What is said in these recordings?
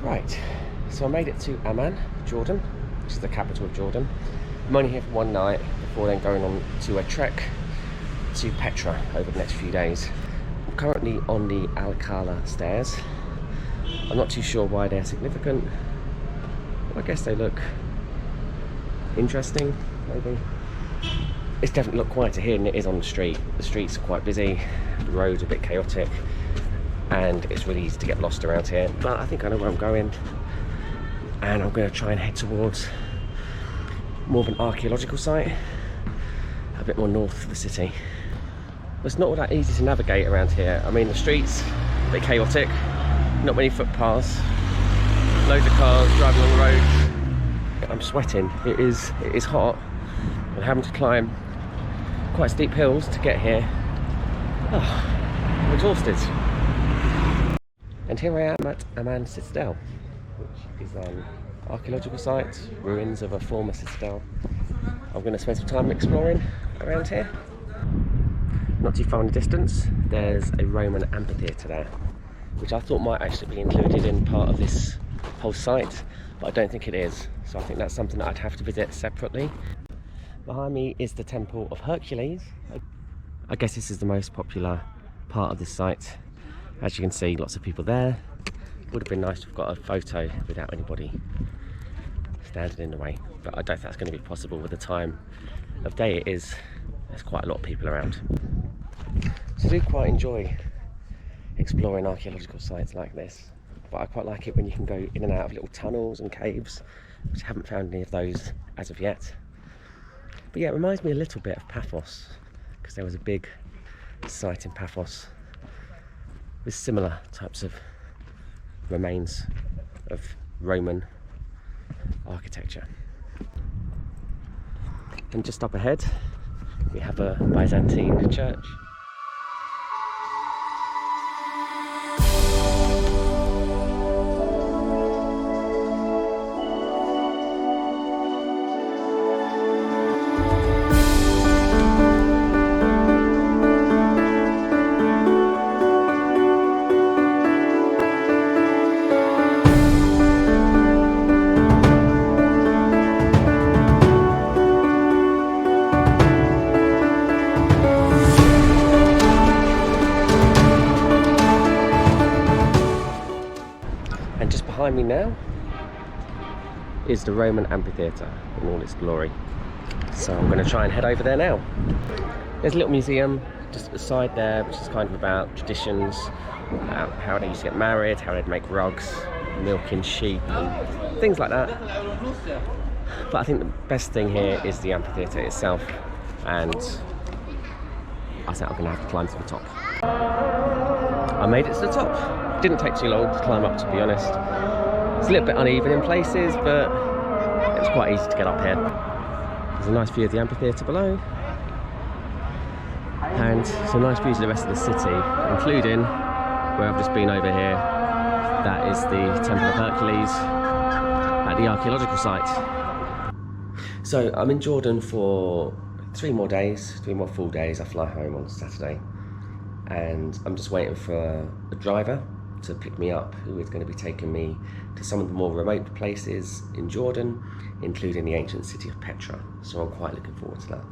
Right, so I made it to Amman, Jordan, which is the capital of Jordan. I'm only here for one night before then going on to a trek to Petra over the next few days. I'm currently on the Al-Kala stairs. I'm not too sure why they're significant. I guess they look interesting, maybe. It's definitely a lot quieter here than it is on the street. The streets are quite busy, the roads are a bit chaotic, and it's really easy to get lost around here. But I think I know where I'm going, and I'm going to try and head towards more of an archaeological site, a bit more north of the city. It's not all that easy to navigate around here. I mean, the streets a bit chaotic, not many footpaths, loads of cars driving on the road. I'm sweating. It is hot. I'm having to climb quite steep hills to get here. Oh, I'm exhausted. And here I am at Amman Citadel, which is an archaeological site, ruins of a former citadel. I'm going to spend some time exploring around here. Not too far in the distance, there's a Roman amphitheatre there, which I thought might actually be included in part of this whole site, but I don't think it is. So I think that's something that I'd have to visit separately. Behind me is the Temple of Hercules. I guess this is the most popular part of this site. As you can see, lots of people there. Would have been nice to have got a photo without anybody standing in the way, but I don't think that's going to be possible with the time of day it is. There's quite a lot of people around. So I do quite enjoy exploring archaeological sites like this, but I quite like it when you can go in and out of little tunnels and caves, which I haven't found any of those as of yet. But yeah, it reminds me a little bit of Paphos, because there was a big site in Paphos with similar types of remains of Roman architecture. And just up ahead we have a Byzantine church. And just behind me now is the Roman amphitheatre in all its glory. So I'm going to try and head over there now. There's a little museum just at the side there, which is kind of about traditions, about how they used to get married, how they'd make rugs, milking sheep, and things like that. But I think the best thing here is the amphitheatre itself, and I think I'm going to have to climb to the top. I made it to the top. Didn't take too long to climb up, to be honest. It's a little bit uneven in places, but it's quite easy to get up here. There's a nice view of the amphitheatre below, and some nice views of the rest of the city, including where I've just been over here. That is the Temple of Hercules at the archaeological site. So I'm in Jordan for 3 more days, 3 more full days. I fly home on Saturday, and I'm just waiting for a driver to pick me up, who is going to be taking me to some of the more remote places in Jordan, including the ancient city of Petra. So I'm quite looking forward to that.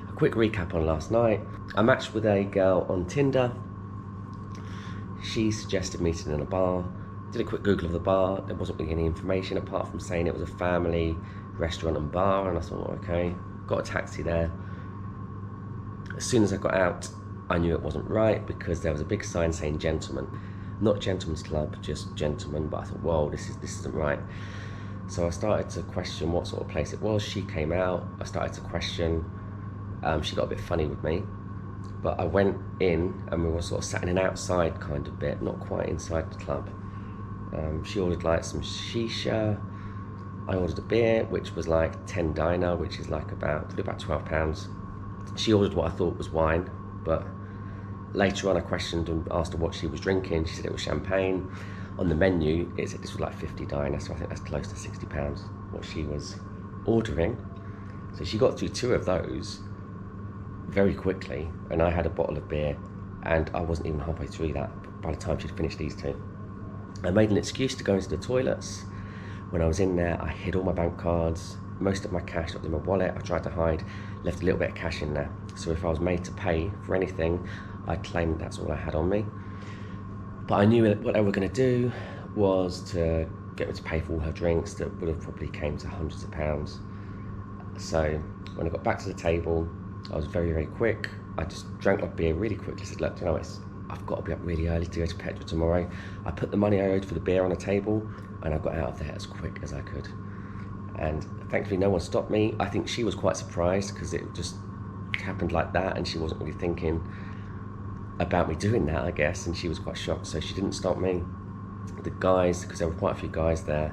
A quick recap on last night. I matched with a girl on Tinder. She suggested meeting in a bar. Did a quick Google of the bar. There wasn't really any information apart from saying it was a family restaurant and bar, and I thought, okay, got a taxi there. As soon as I got out, I knew it wasn't right, because there was a big sign saying gentlemen. Not gentlemen's club, just gentlemen. But I thought, whoa, this isn't right. So I started to question what sort of place it was. She came out, I started to question. She got a bit funny with me, but I went in and we were sort of sat in an outside kind of bit, not quite inside the club. She ordered like some shisha. I ordered a beer, which was like 10 dinar, which is like about £12. She ordered what I thought was wine, but later on I questioned and asked her what she was drinking. She said it was champagne. On the menu it said this was like 50 dinar, so I think that's close to £60 what she was ordering. So she got through 2 of those very quickly, and I had a bottle of beer, and I wasn't even halfway through that by the time she'd finished these 2. I made an excuse to go into the toilets. When I was in there, I hid all my bank cards, most of my cash that was in my wallet. I tried to hide, left a little bit of cash in there. So if I was made to pay for anything, I claimed that's all I had on me. But I knew what they were going to do was to get me to pay for all her drinks that would have probably came to hundreds of pounds. So when I got back to the table, I was very, very quick. I just drank my beer really quickly. Said, look, you know, I've got to be up really early to go to Petra tomorrow. I put the money I owed for the beer on the table and I got out of there as quick as I could. And thankfully no one stopped me. I think she was quite surprised because it just happened like that and she wasn't really thinking about me doing that, I guess, and she was quite shocked, so she didn't stop me. The guys, because there were quite a few guys there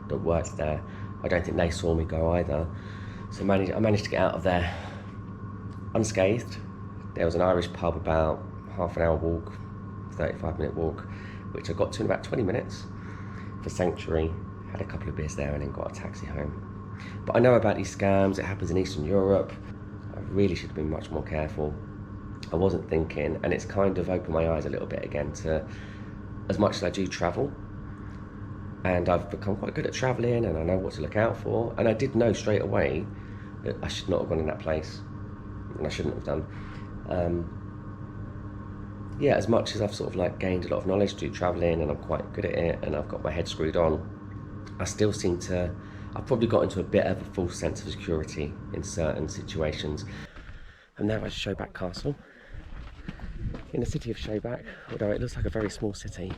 that worked there, I don't think they saw me go either. So I managed to get out of there unscathed. There was an Irish pub about half an hour walk, 35-minute walk, which I got to in about 20 minutes for Sanctuary. Had a couple of beers there and then got a taxi home. But I know about these scams, it happens in Eastern Europe. I really should have been much more careful. I wasn't thinking, and it's kind of opened my eyes a little bit again to, as much as I do travel, and I've become quite good at travelling and I know what to look out for, and I did know straight away that I should not have gone in that place, and I shouldn't have done. Yeah, as much as I've sort of like gained a lot of knowledge through travelling and I'm quite good at it and I've got my head screwed on, I still seem to, I've probably got into a bit of a false sense of security in certain situations. I'm now at Shobak Castle, in the city of Shobak, although it looks like a very small city,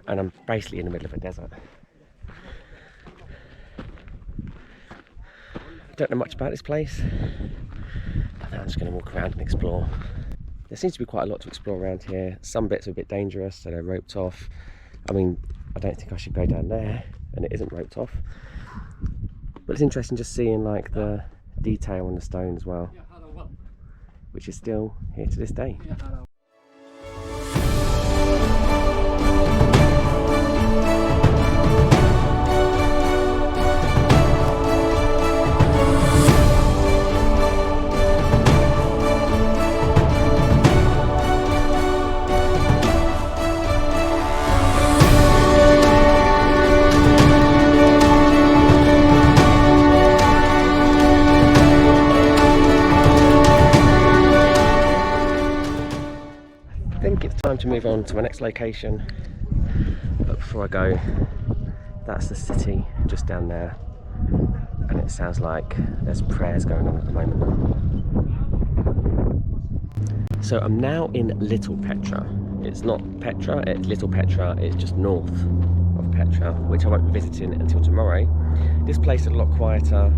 and I'm basically in the middle of a desert. I don't know much about this place, but now I'm just going to walk around and explore. There seems to be quite a lot to explore around here. Some bits are a bit dangerous, so they're roped off. I mean, I don't think I should go down there, and it isn't roped off. But it's interesting just seeing like the detail on the stone as well, which is still here to this day. Time to move on to my next location, but before I go, that's the city just down there, and it sounds like there's prayers going on at the moment. So I'm now in Little Petra. It's not Petra, it's Little Petra, it's just north of Petra, which I won't be visiting until tomorrow. This place is a lot quieter,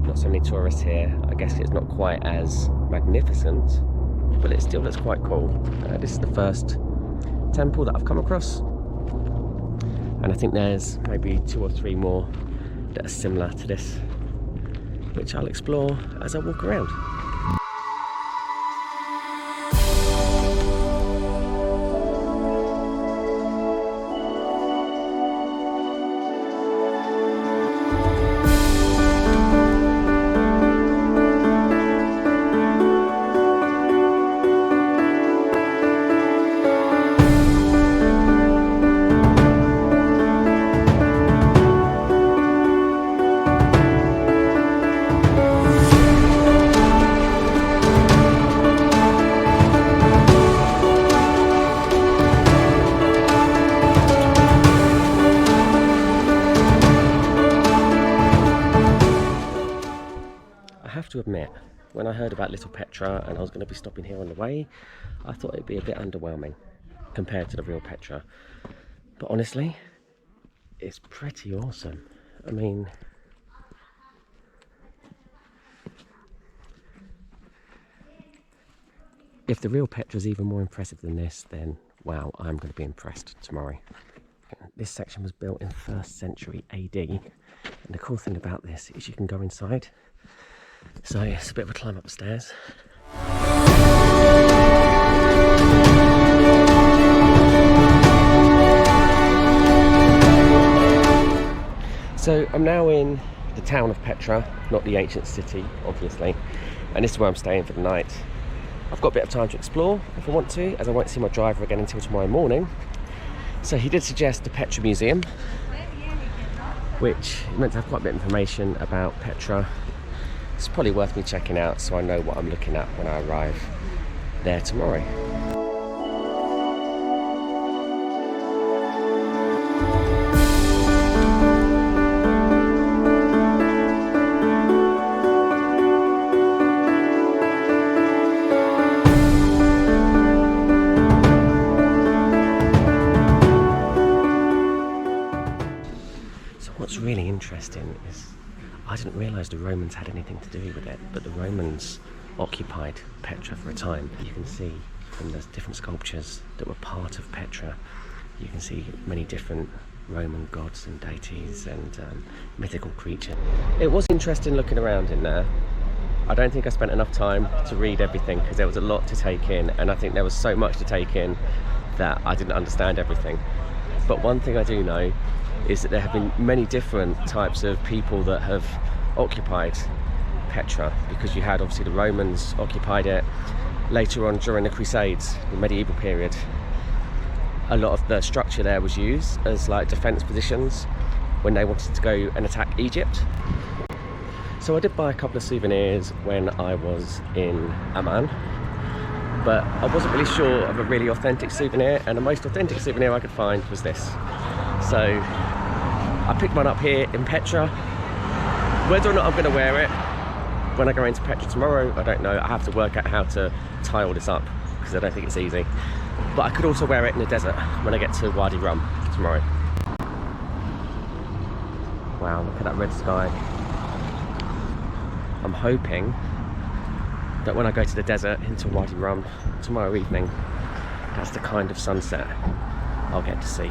not so many tourists here. I guess it's not quite as magnificent, but it still looks quite cool. This is the first temple that I've come across, and I think there's maybe 2 or 3 more that are similar to this, which I'll explore as I walk around. To admit, when I heard about Little Petra and I was going to be stopping here on the way, I thought it'd be a bit underwhelming compared to the real Petra. But honestly, it's pretty awesome. I mean, if the real Petra's even more impressive than this, then wow, I'm going to be impressed tomorrow. This section was built in 1st century AD, and the cool thing about this is you can go inside. So it's a bit of a climb up the stairs. So I'm now in the town of Petra, not the ancient city, obviously, and this is where I'm staying for the night. I've got a bit of time to explore if I want to, as I won't see my driver again until tomorrow morning. So he did suggest the Petra Museum, which is meant to have quite a bit of information about Petra. It's probably worth me checking out so I know what I'm looking at when I arrive there tomorrow. What's really interesting is I didn't realise the Romans had anything to do with it, but the Romans occupied Petra for a time. You can see from the different sculptures that were part of Petra, you can see many different Roman gods and deities and mythical creatures. It was interesting looking around in there. I don't think I spent enough time to read everything because there was a lot to take in, and I think there was so much to take in that I didn't understand everything. But one thing I do know is that there have been many different types of people that have occupied Petra, because you had obviously the Romans occupied it. Later on during the Crusades, the medieval period, a lot of the structure there was used as like defence positions when they wanted to go and attack Egypt. So I did buy a couple of souvenirs when I was in Amman, but I wasn't really sure of a really authentic souvenir, and the most authentic souvenir I could find was this. So I picked one up here in Petra. Whether or not I'm going to wear it when I go into Petra tomorrow, I don't know. I have to work out how to tie all this up because I don't think it's easy. But I could also wear it in the desert when I get to Wadi Rum tomorrow. Wow, look at that red sky. I'm hoping that when I go to the desert into Wadi Rum tomorrow evening, that's the kind of sunset I'll get to see.